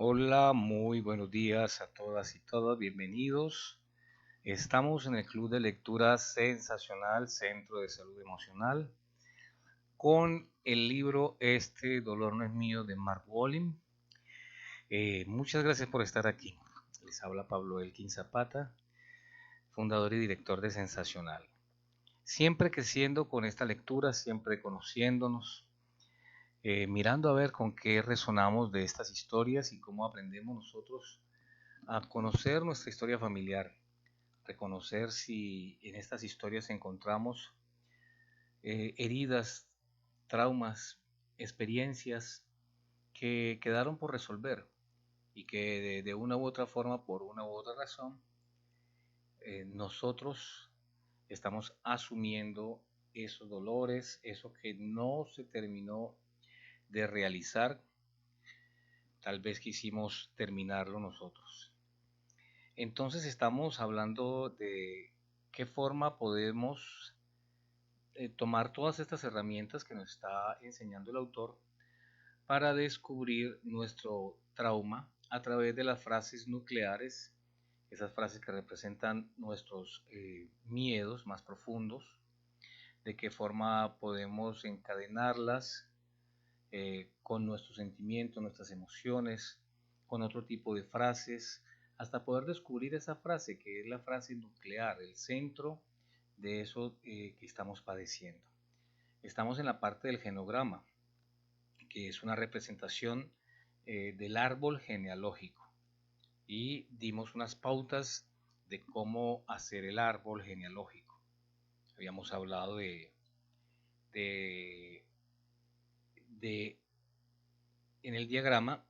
Hola, muy buenos días a todas y todos, bienvenidos. Estamos en el Club de Lectura Sensacional Centro de Salud Emocional con el libro Este dolor no es mío de Mark Walling. Muchas gracias por estar aquí. Les habla Pablo Elkin Zapata, fundador y director de Sensacional. Siempre creciendo con esta lectura, siempre conociéndonos, mirando a ver con qué resonamos de estas historias y cómo aprendemos nosotros a conocer nuestra historia familiar, reconocer si en estas historias encontramos heridas, traumas, experiencias que quedaron por resolver y que de una u otra forma, por una u otra razón, nosotros estamos asumiendo esos dolores, eso que no se terminó de realizar, tal vez quisimos terminarlo nosotros. Entonces estamos hablando de qué forma podemos tomar todas estas herramientas que nos está enseñando el autor para descubrir nuestro trauma a través de las frases nucleares, esas frases que representan nuestros miedos más profundos, de qué forma podemos encadenarlas con nuestros sentimientos, nuestras emociones, con otro tipo de frases, hasta poder descubrir esa frase que es la frase nuclear, el centro de eso que estamos padeciendo. Estamos en la parte del genograma, que es una representación del árbol genealógico, y dimos unas pautas de cómo hacer el árbol genealógico. Habíamos hablado de, de en el diagrama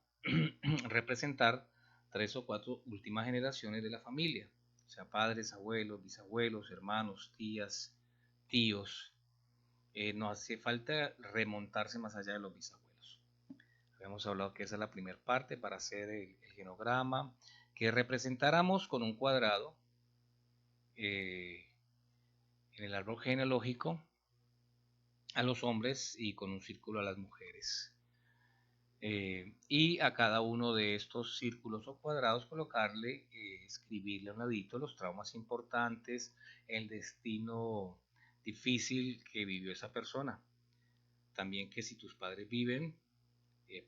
representar 3 o 4 últimas generaciones de la familia, o sea, padres, abuelos, bisabuelos, hermanos, tías, tíos. No hace falta remontarse más allá de los bisabuelos. Habíamos hablado que esa es la primera parte para hacer el genograma, que representáramos con un cuadrado eh, en el árbol genealógico a los hombres y con un círculo a las mujeres. Y a cada uno de estos círculos o cuadrados colocarle, escribirle a un ladito los traumas importantes, el destino difícil que vivió esa persona. También que si tus padres viven,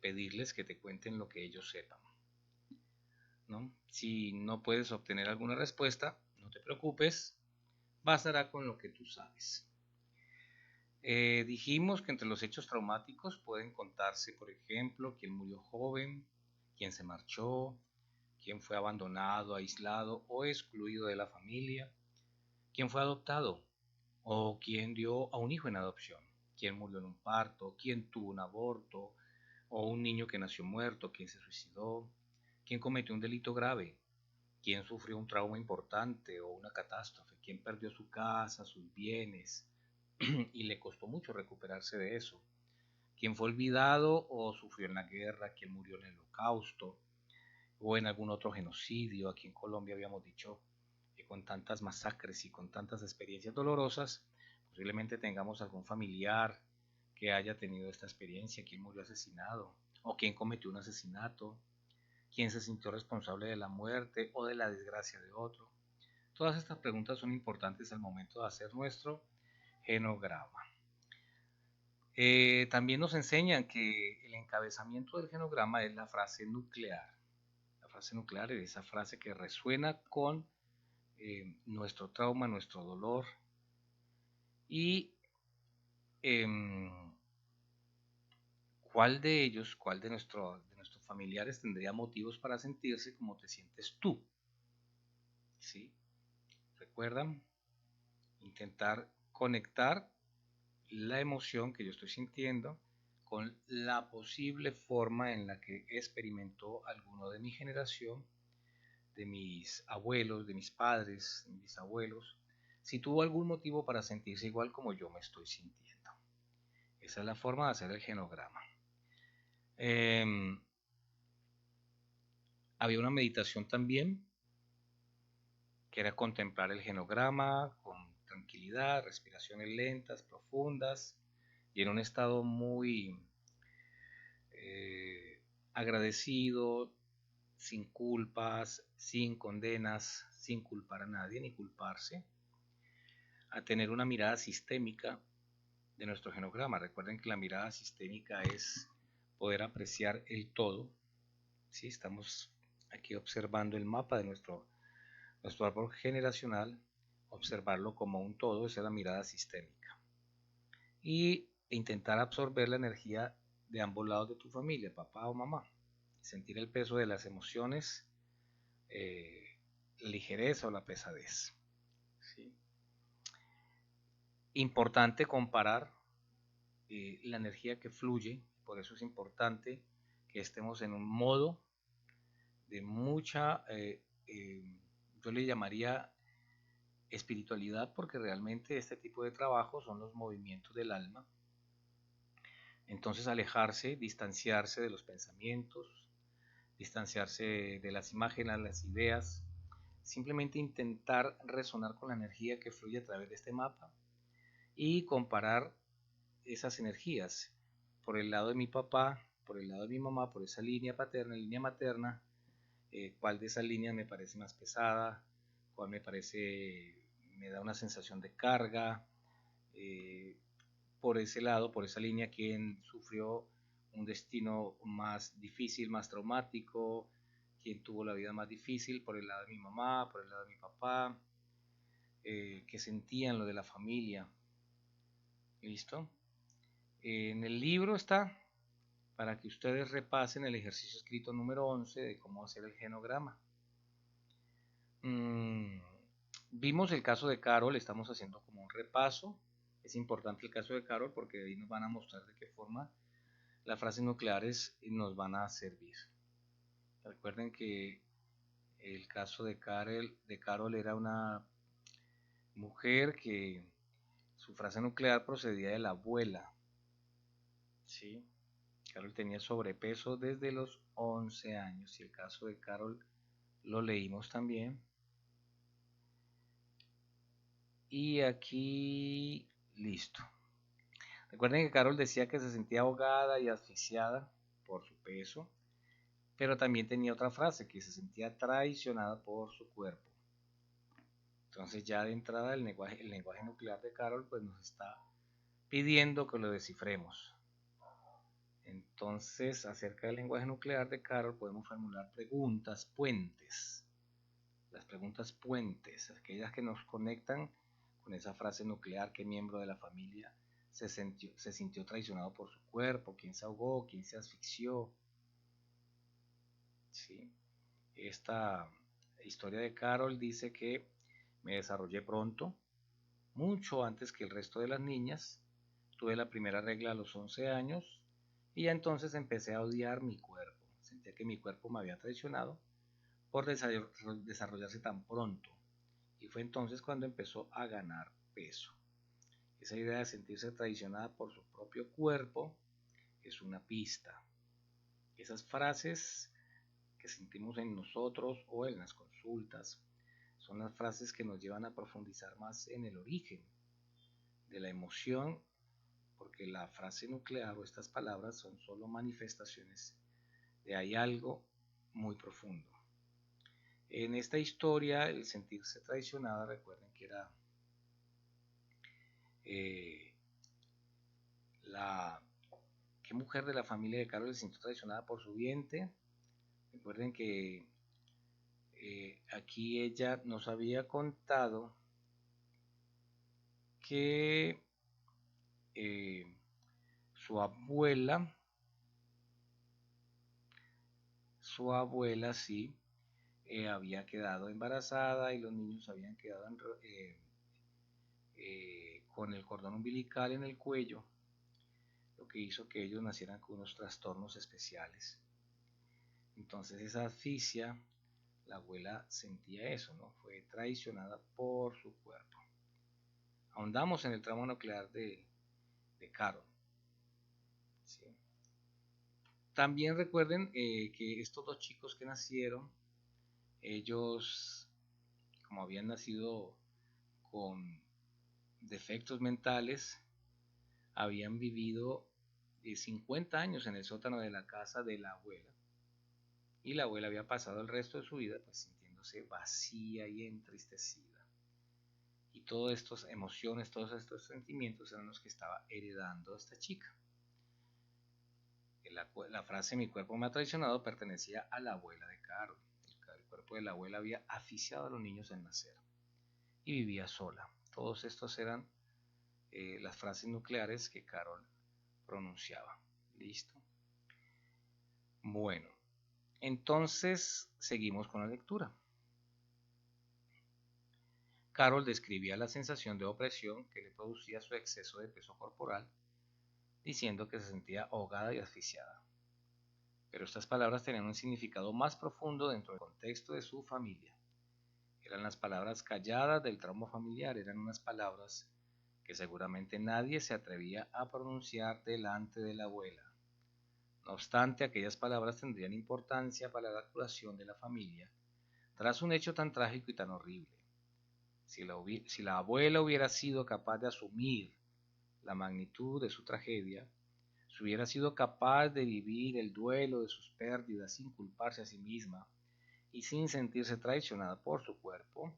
pedirles que te cuenten lo que ellos sepan, ¿no? Si no puedes obtener alguna respuesta, no te preocupes, bastará con lo que tú sabes. Dijimos que entre los hechos traumáticos pueden contarse, por ejemplo, quién murió joven, quién se marchó, quién fue abandonado, aislado o excluido de la familia, quién fue adoptado o quién dio a un hijo en adopción, quién murió en un parto, quién tuvo un aborto o un niño que nació muerto, quién se suicidó, quién cometió un delito grave, quién sufrió un trauma importante o una catástrofe, quién perdió su casa, sus bienes y le costó mucho recuperarse de eso, quién fue olvidado o sufrió en la guerra, quién murió en el holocausto o en algún otro genocidio. Aquí en Colombia habíamos dicho que con tantas masacres y con tantas experiencias dolorosas, posiblemente tengamos algún familiar que haya tenido esta experiencia, quién murió asesinado o quién cometió un asesinato, quién se sintió responsable de la muerte o de la desgracia de otro. Todas estas preguntas son importantes al momento de hacer nuestro genograma. También nos enseñan que el encabezamiento del genograma es la frase nuclear. La frase nuclear es esa frase que resuena con nuestro trauma, nuestro dolor. Y eh, cuál de ellos, cuál de nuestros familiares tendría motivos para sentirse como te sientes tú. ¿Sí? ¿Recuerdan? Intentar conectar la emoción que yo estoy sintiendo con la posible forma en la que experimentó alguno de mi generación, de mis abuelos, de mis padres, de mis bisabuelos, si tuvo algún motivo para sentirse igual como yo me estoy sintiendo. Esa es la forma de hacer el genograma. Había una meditación también, que era contemplar el genograma con tranquilidad, respiraciones lentas, profundas, y en un estado muy agradecido, sin culpas, sin condenas, sin culpar a nadie ni culparse, a tener una mirada sistémica de nuestro genograma. Recuerden que la mirada sistémica es poder apreciar el todo. ¿Sí? Estamos aquí observando el mapa de nuestro árbol generacional, observarlo como un todo, esa es la mirada sistémica. Y intentar absorber la energía de ambos lados de tu familia, papá o mamá. Sentir el peso de las emociones, la ligereza o la pesadez. ¿Sí? Importante comparar la energía que fluye, por eso es importante que estemos en un modo de mucha, yo le llamaría espiritualidad, porque realmente este tipo de trabajo son los movimientos del alma. Entonces alejarse, distanciarse de los pensamientos, distanciarse de las imágenes, las ideas, simplemente intentar resonar con la energía que fluye a través de este mapa y comparar esas energías por el lado de mi papá, por el lado de mi mamá, por esa línea paterna, línea materna, cuál de esas líneas me parece más pesada, cuál me da una sensación de carga, por ese lado, por esa línea, quién sufrió un destino más difícil, más traumático, quién tuvo la vida más difícil, por el lado de mi mamá, por el lado de mi papá, qué sentían lo de la familia. ¿Listo? En el libro está para que ustedes repasen el ejercicio escrito número 11 de cómo hacer el genograma. Vimos el caso de Carol, estamos haciendo como un repaso. Es importante el caso de Carol porque ahí nos van a mostrar de qué forma las frases nucleares nos van a servir. Recuerden que el caso de Carol era una mujer que su frase nuclear procedía de la abuela. ¿Sí? Carol tenía sobrepeso desde los 11 años y el caso de Carol lo leímos también. Y aquí, listo. Recuerden que Carol decía que se sentía ahogada y asfixiada por su peso, pero también tenía otra frase, que se sentía traicionada por su cuerpo. Entonces ya de entrada el lenguaje nuclear de Carol pues nos está pidiendo que lo descifremos. Entonces, acerca del lenguaje nuclear de Carol podemos formular preguntas puentes. Las preguntas puentes, aquellas que nos conectan con esa frase nuclear: ¿qué miembro de la familia se sintió traicionado por su cuerpo? ¿Quién se ahogó? ¿Quién se asfixió? ¿Sí? Esta historia de Carol dice que me desarrollé pronto, mucho antes que el resto de las niñas. Tuve la primera regla a los 11 años y ya entonces empecé a odiar mi cuerpo. Sentía que mi cuerpo me había traicionado por desarrollarse tan pronto. Y fue entonces cuando empezó a ganar peso. Esa idea de sentirse traicionada por su propio cuerpo es una pista. Esas frases que sentimos en nosotros o en las consultas son las frases que nos llevan a profundizar más en el origen de la emoción, porque la frase nuclear o estas palabras son solo manifestaciones de hay algo muy profundo. En esta historia, el sentirse traicionada, recuerden que era ¿qué mujer de la familia de Carol se sintió traicionada por su vientre? Recuerden que aquí ella nos había contado que su abuela sí, había quedado embarazada y los niños habían quedado con el cordón umbilical en el cuello, lo que hizo que ellos nacieran con unos trastornos especiales. Entonces esa asfixia, la abuela sentía eso, ¿no? Fue traicionada por su cuerpo. Ahondamos en el tramo nuclear de Carol. ¿Sí? También recuerden que estos dos chicos que nacieron, ellos, como habían nacido con defectos mentales, habían vivido 50 años en el sótano de la casa de la abuela. y la abuela había pasado el resto de su vida pues sintiéndose vacía y entristecida. Y todas estas emociones, todos estos sentimientos eran los que estaba heredando esta chica. La frase "mi cuerpo me ha traicionado" pertenecía a la abuela de Carol. El cuerpo de la abuela había asfixiado a los niños al nacer y vivía sola. Todos estos eran las frases nucleares que Carol pronunciaba. ¿Listo? Bueno, entonces seguimos con la lectura. Carol describía la sensación de opresión que le producía su exceso de peso corporal, diciendo que se sentía ahogada y asfixiada. Pero estas palabras tenían un significado más profundo dentro del contexto de su familia. Eran las palabras calladas del trauma familiar, eran unas palabras que seguramente nadie se atrevía a pronunciar delante de la abuela. No obstante, aquellas palabras tendrían importancia para la curación de la familia tras un hecho tan trágico y tan horrible. Si la abuela hubiera sido capaz de asumir la magnitud de su tragedia, si hubiera sido capaz de vivir el duelo de sus pérdidas sin culparse a sí misma y sin sentirse traicionada por su cuerpo,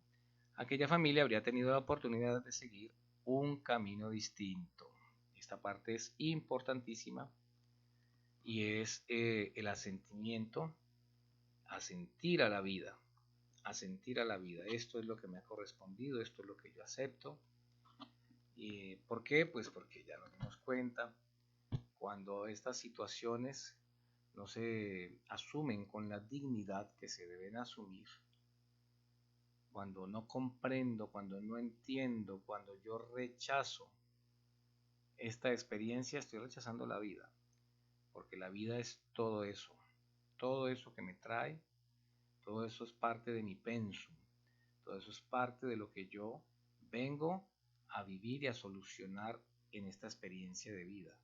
aquella familia habría tenido la oportunidad de seguir un camino distinto. Esta parte es importantísima y es el asentimiento a sentir a la vida, a sentir a la vida. Esto es lo que me ha correspondido, esto es lo que yo acepto. ¿Y por qué? Pues porque ya nos dimos cuenta, cuando estas situaciones no se asumen con la dignidad que se deben asumir, cuando no comprendo, cuando no entiendo, cuando yo rechazo esta experiencia, estoy rechazando la vida, porque la vida es todo eso que me trae, todo eso es parte de mi pensum, todo eso es parte de lo que yo vengo a vivir y a solucionar en esta experiencia de vida.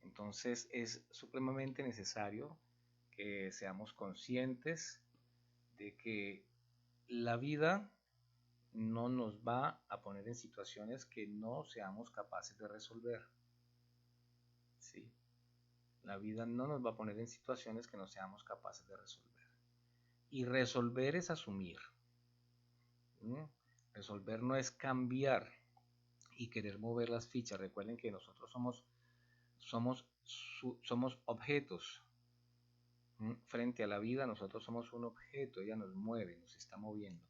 Entonces es supremamente necesario que seamos conscientes de que la vida no nos va a poner en situaciones que no seamos capaces de resolver. ¿Sí? La vida no nos va a poner en situaciones que no seamos capaces de resolver. Y resolver es asumir. ¿Mm? Resolver no es cambiar y querer mover las fichas. Recuerden que nosotros somos objetos. Frente a la vida, nosotros somos un objeto, ella nos mueve, nos está moviendo.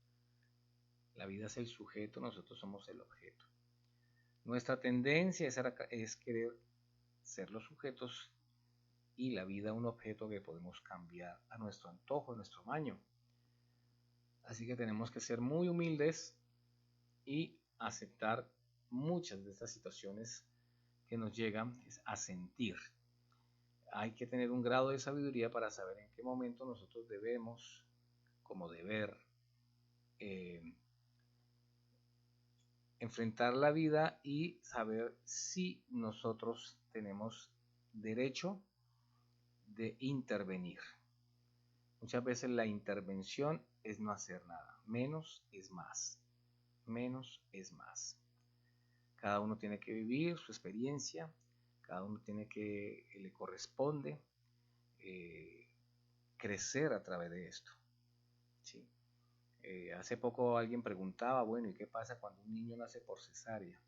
La vida es el sujeto, nosotros somos el objeto. Nuestra tendencia es querer ser los sujetos y la vida un objeto que podemos cambiar a nuestro antojo, a nuestro maño. Así que tenemos que ser muy humildes y aceptar muchas de estas situaciones que nos llegan a sentir. Hay que tener un grado de sabiduría para saber en qué momento nosotros debemos, como deber, enfrentar la vida y saber si nosotros tenemos derecho de intervenir. Muchas veces la intervención es no hacer nada. Menos es más. Menos es más. Cada uno tiene que vivir su experiencia, cada uno tiene que, le corresponde crecer a través de esto. ¿Sí? Hace poco alguien preguntaba, bueno, ¿y qué pasa cuando un niño nace por cesárea?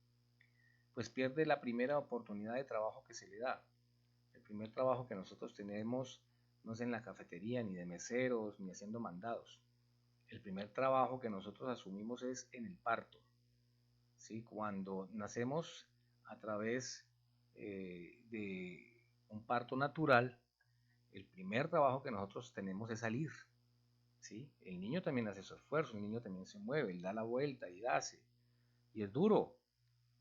Pues pierde la primera oportunidad de trabajo que se le da. El primer trabajo que nosotros tenemos no es en la cafetería, ni de meseros, ni haciendo mandados. El primer trabajo que nosotros asumimos es en el parto. ¿Sí? Cuando nacemos a través de un parto natural, el primer trabajo que nosotros tenemos es salir. ¿Sí? El niño también hace su esfuerzo, el niño también se mueve, él da la vuelta y hace. Y es duro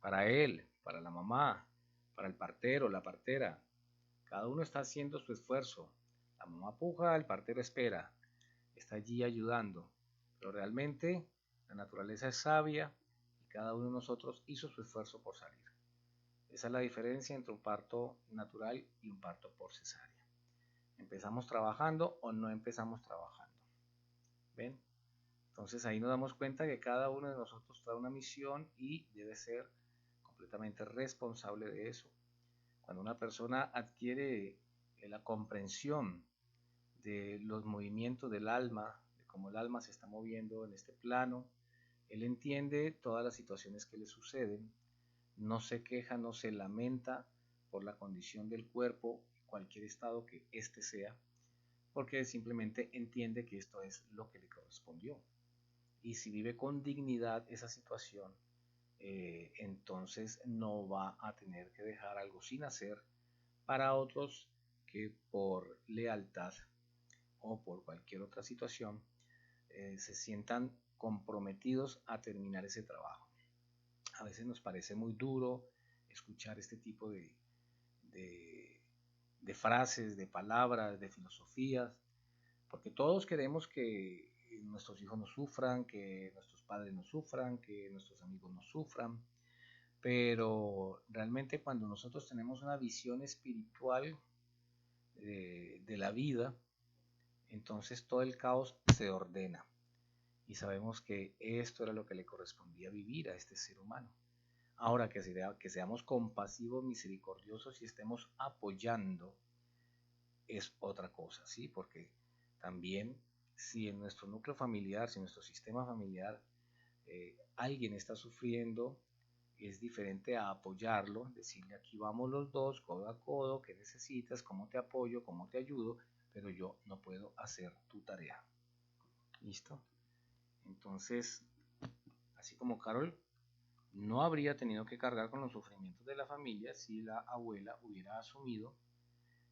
para él, para la mamá, para el partero, la partera. Cada uno está haciendo su esfuerzo. La mamá puja, el partero espera. Está allí ayudando. Pero realmente la naturaleza es sabia y cada uno de nosotros hizo su esfuerzo por salir. Esa es la diferencia entre un parto natural y un parto por cesárea. ¿Empezamos trabajando o no empezamos trabajando? ¿Ven? Entonces ahí nos damos cuenta que cada uno de nosotros trae una misión y debe ser completamente responsable de eso. Cuando una persona adquiere la comprensión de los movimientos del alma, de cómo el alma se está moviendo en este plano. Él entiende todas las situaciones que le suceden, no se queja, no se lamenta por la condición del cuerpo, cualquier estado que éste sea, porque simplemente entiende que esto es lo que le correspondió. Y si vive con dignidad esa situación, entonces no va a tener que dejar algo sin hacer para otros que por lealtad o por cualquier otra situación se sientan comprometidos a terminar ese trabajo. A veces nos parece muy duro escuchar este tipo de, de frases, de palabras, de filosofías, porque todos queremos que nuestros hijos no sufran, que nuestros padres no sufran, que nuestros amigos no sufran, pero realmente cuando nosotros tenemos una visión espiritual de la vida, entonces todo el caos se ordena y sabemos que esto era lo que le correspondía vivir a este ser humano. Ahora que seamos compasivos, misericordiosos y estemos apoyando es otra cosa, ¿sí? Porque también si en nuestro núcleo familiar, si en nuestro sistema familiar alguien está sufriendo, es diferente a apoyarlo, decirle aquí vamos los dos, codo a codo, ¿qué necesitas? ¿Cómo te apoyo? ¿Cómo te ayudo? Pero yo no puedo hacer tu tarea. ¿Listo? Entonces, así como Carol no habría tenido que cargar con los sufrimientos de la familia si la abuela hubiera asumido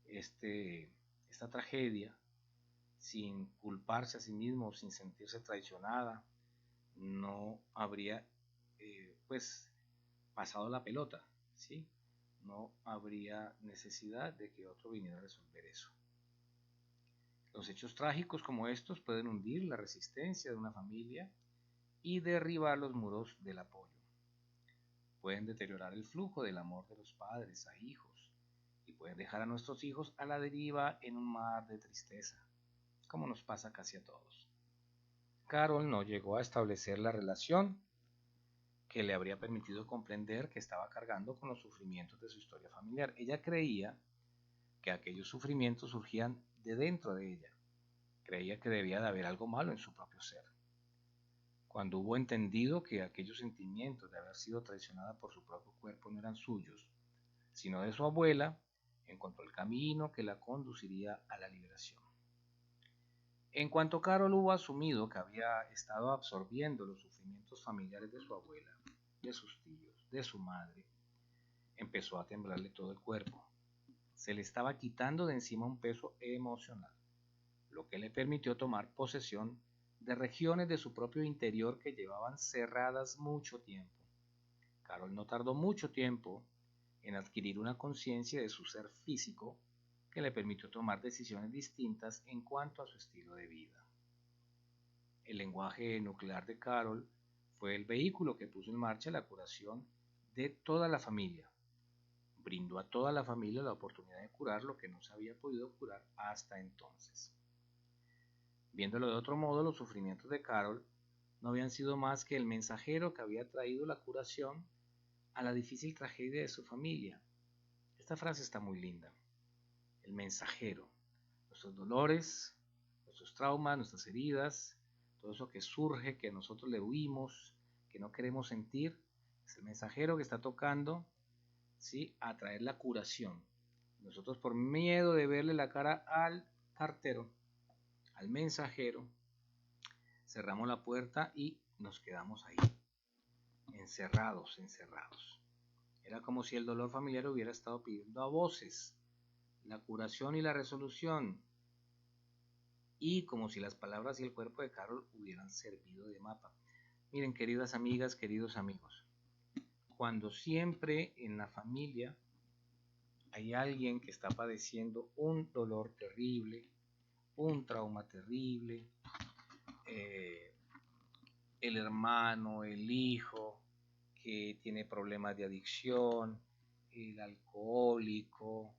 esta tragedia sin culparse a sí mismo, sin sentirse traicionada, no habría pues pasado la pelota, ¿sí? No habría necesidad de que otro viniera a resolver eso. Los hechos trágicos como estos pueden hundir la resistencia de una familia y derribar los muros del apoyo. Pueden deteriorar el flujo del amor de los padres a hijos y pueden dejar a nuestros hijos a la deriva en un mar de tristeza, como nos pasa casi a todos. Carol no llegó a establecer la relación que le habría permitido comprender que estaba cargando con los sufrimientos de su historia familiar. Ella creía que aquellos sufrimientos surgían de dentro de ella. Creía que debía de haber algo malo en su propio ser. Cuando hubo entendido que aquellos sentimientos de haber sido traicionada por su propio cuerpo no eran suyos, sino de su abuela, encontró el camino que la conduciría a la liberación. En cuanto Carol hubo asumido que había estado absorbiendo los sufrimientos familiares de su abuela, de sus tíos, de su madre, empezó a temblarle todo el cuerpo. Se le estaba quitando de encima un peso emocional, lo que le permitió tomar posesión de regiones de su propio interior que llevaban cerradas mucho tiempo. Carol no tardó mucho tiempo en adquirir una conciencia de su ser físico que le permitió tomar decisiones distintas en cuanto a su estilo de vida. El lenguaje nuclear de Carol fue el vehículo que puso en marcha la curación de toda la familia. Brindó a toda la familia la oportunidad de curar lo que no se había podido curar hasta entonces. Viéndolo de otro modo, los sufrimientos de Carol no habían sido más que el mensajero que había traído la curación a la difícil tragedia de su familia. Esta frase está muy linda. El mensajero. Nuestros dolores, nuestros traumas, nuestras heridas, todo eso que surge, que nosotros le huimos, que no queremos sentir, es el mensajero que está tocando, ¿sí?, a traer la curación. Nosotros, por miedo de verle la cara al cartero, al mensajero, cerramos la puerta y nos quedamos ahí, encerrados. Era como si el dolor familiar hubiera estado pidiendo a voces la curación y la resolución, y como si las palabras y el cuerpo de Carol hubieran servido de mapa. Miren, queridas amigas, queridos amigos, cuando siempre en la familia hay alguien que está padeciendo un dolor terrible, un trauma terrible, el hermano, el hijo que tiene problemas de adicción, el alcohólico,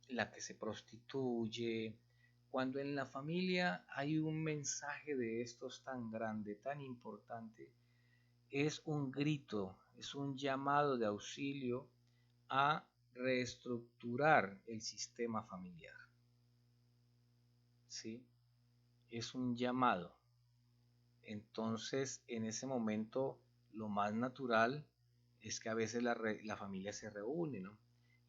la que se prostituye. Cuando en la familia hay un mensaje de estos tan grande, tan importante, es un grito, es un llamado de auxilio a reestructurar el sistema familiar. ¿sí? Es un llamado. Entonces, en ese momento, lo más natural es que a veces la familia se reúne, ¿no?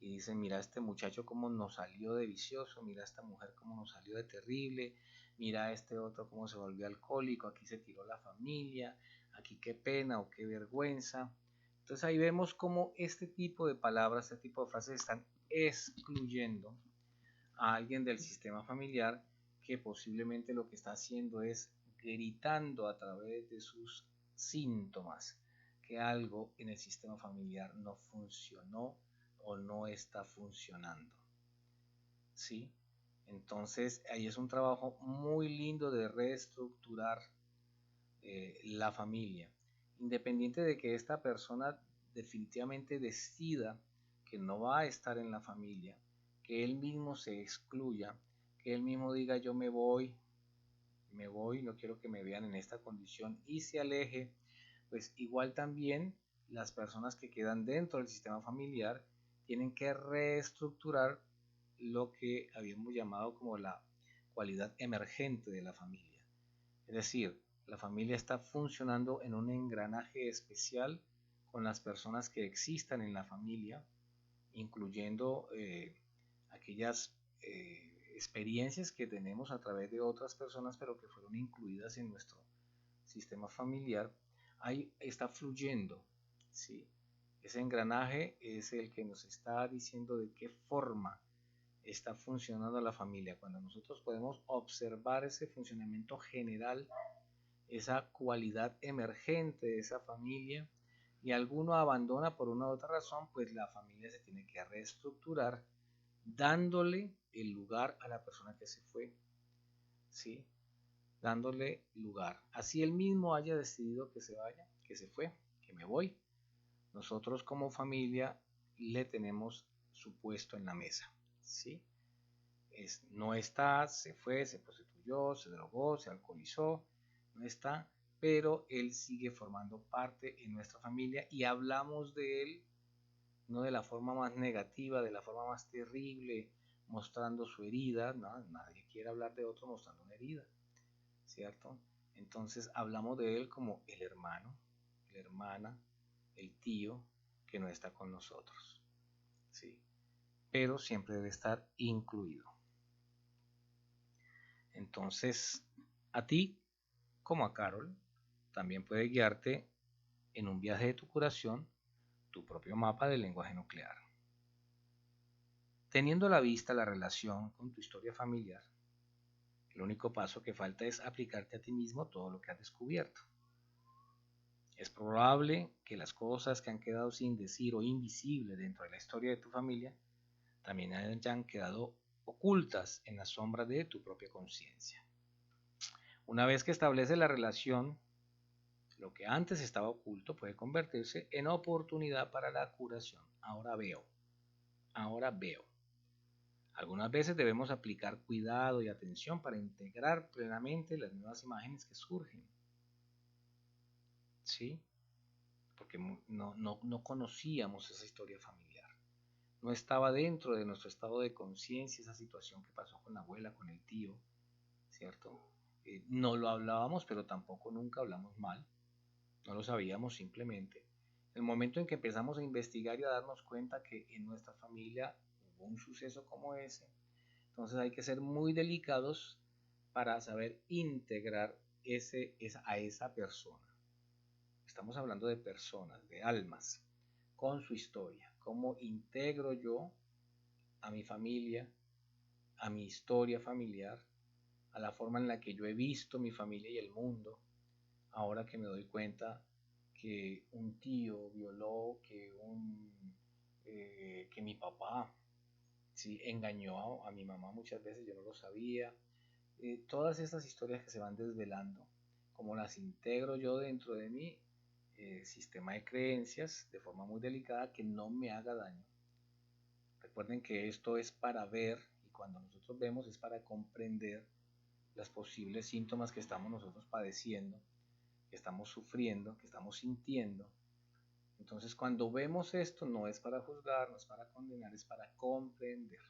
Y dicen, mira este muchacho cómo nos salió de vicioso, mira esta mujer cómo nos salió de terrible, mira este otro cómo se volvió alcohólico, aquí se tiró la familia, aquí qué pena o qué vergüenza. Entonces ahí vemos cómo este tipo de palabras, este tipo de frases están excluyendo a alguien del sistema familiar que posiblemente lo que está haciendo es gritando a través de sus síntomas que algo en el sistema familiar no funcionó o no está funcionando. ¿Sí? Entonces ahí es un trabajo muy lindo de reestructurar la familia, independiente de que esta persona definitivamente decida que no va a estar en la familia, que él mismo se excluya, que él mismo diga yo me voy, no quiero que me vean en esta condición y se aleje, pues igual también las personas que quedan dentro del sistema familiar tienen que reestructurar lo que habíamos llamado como la cualidad emergente de la familia. Es decir, la familia está funcionando en un engranaje especial con las personas que existan en la familia, incluyendo aquellas experiencias que tenemos a través de otras personas, pero que fueron incluidas en nuestro sistema familiar. Ahí está fluyendo, ¿sí? Ese engranaje es el que nos está diciendo de qué forma está funcionando la familia. Cuando nosotros podemos observar ese funcionamiento general, esa cualidad emergente de esa familia, y alguno abandona por una u otra razón, pues la familia se tiene que reestructurar dándole el lugar a la persona que se fue, ¿sí? Dándole lugar. Así él mismo haya decidido que se vaya, que se fue, que me voy. Nosotros como familia le tenemos su puesto en la mesa, ¿sí? No está, se fue, se prostituyó, se drogó, se alcoholizó, no está, pero él sigue formando parte en nuestra familia y hablamos de él no de la forma más negativa, de la forma más terrible, mostrando su herida, no, nadie quiere hablar de otro mostrando una herida, ¿cierto? Entonces hablamos de él como el hermano, la hermana, el tío que no está con nosotros, ¿sí? Pero siempre debe estar incluido. Entonces, a ti, como a Carol, también puede guiarte en un viaje de tu curación tu propio mapa del lenguaje nuclear. Teniendo a la vista la relación con tu historia familiar, el único paso que falta es aplicarte a ti mismo todo lo que has descubierto. Es probable que las cosas que han quedado sin decir o invisibles dentro de la historia de tu familia también hayan quedado ocultas en la sombra de tu propia conciencia. Una vez que estableces la relación, lo que antes estaba oculto puede convertirse en oportunidad para la curación. Ahora veo. Ahora veo. Algunas veces debemos aplicar cuidado y atención para integrar plenamente las nuevas imágenes que surgen. ¿Sí? Porque no conocíamos esa historia familiar. No estaba dentro de nuestro estado de conciencia esa situación que pasó con la abuela, con el tío, ¿cierto? No lo hablábamos, pero tampoco nunca hablamos mal. No lo sabíamos simplemente. El momento en que empezamos a investigar y a darnos cuenta que en nuestra familia hubo un suceso como ese, entonces hay que ser muy delicados para saber integrar a esa persona. Estamos hablando de personas, de almas, con su historia. ¿Cómo integro yo a mi familia, a mi historia familiar, a la forma en la que yo he visto mi familia y el mundo, ahora que me doy cuenta que un tío violó, que mi papá sí, engañó a mi mamá muchas veces, yo no lo sabía. Todas estas historias que se van desvelando, como las integro yo dentro de mi sistema de creencias de forma muy delicada que no me haga daño. Recuerden que esto es para ver y cuando nosotros vemos es para comprender los posibles síntomas que estamos nosotros padeciendo, que estamos sufriendo, que estamos sintiendo. Entonces cuando vemos esto no es para juzgar, no es para condenar, es para comprender.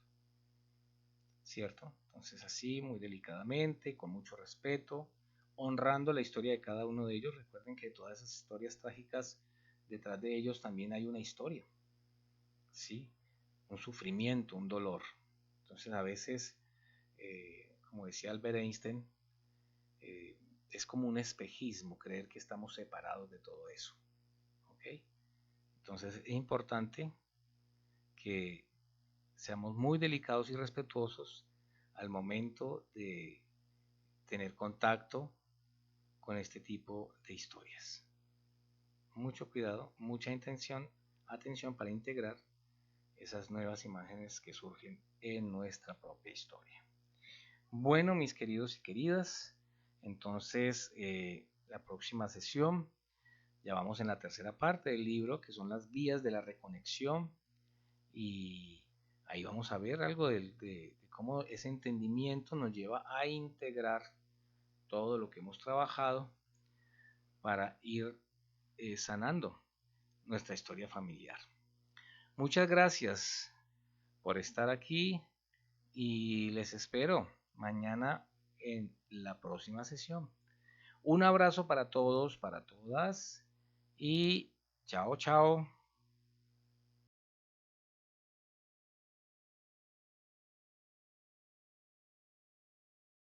¿cierto? Entonces así, muy delicadamente, con mucho respeto, honrando la historia de cada uno de ellos. Recuerden que todas esas historias trágicas, detrás de ellos también hay una historia, ¿sí? Un sufrimiento, un dolor. Entonces a veces, como decía Albert Einstein, eh, es como un espejismo creer que estamos separados de todo eso, ¿ok? Entonces es importante que seamos muy delicados y respetuosos al momento de tener contacto con este tipo de historias. Mucho cuidado, mucha atención para integrar esas nuevas imágenes que surgen en nuestra propia historia. Bueno, mis queridos y queridas, entonces la próxima sesión ya vamos en la tercera parte del libro, que son las vías de la reconexión, y ahí vamos a ver algo de cómo ese entendimiento nos lleva a integrar todo lo que hemos trabajado para ir sanando nuestra historia familiar. Muchas gracias por estar aquí y les espero mañana en la próxima sesión. Un abrazo para todos, para todas y chao, chao.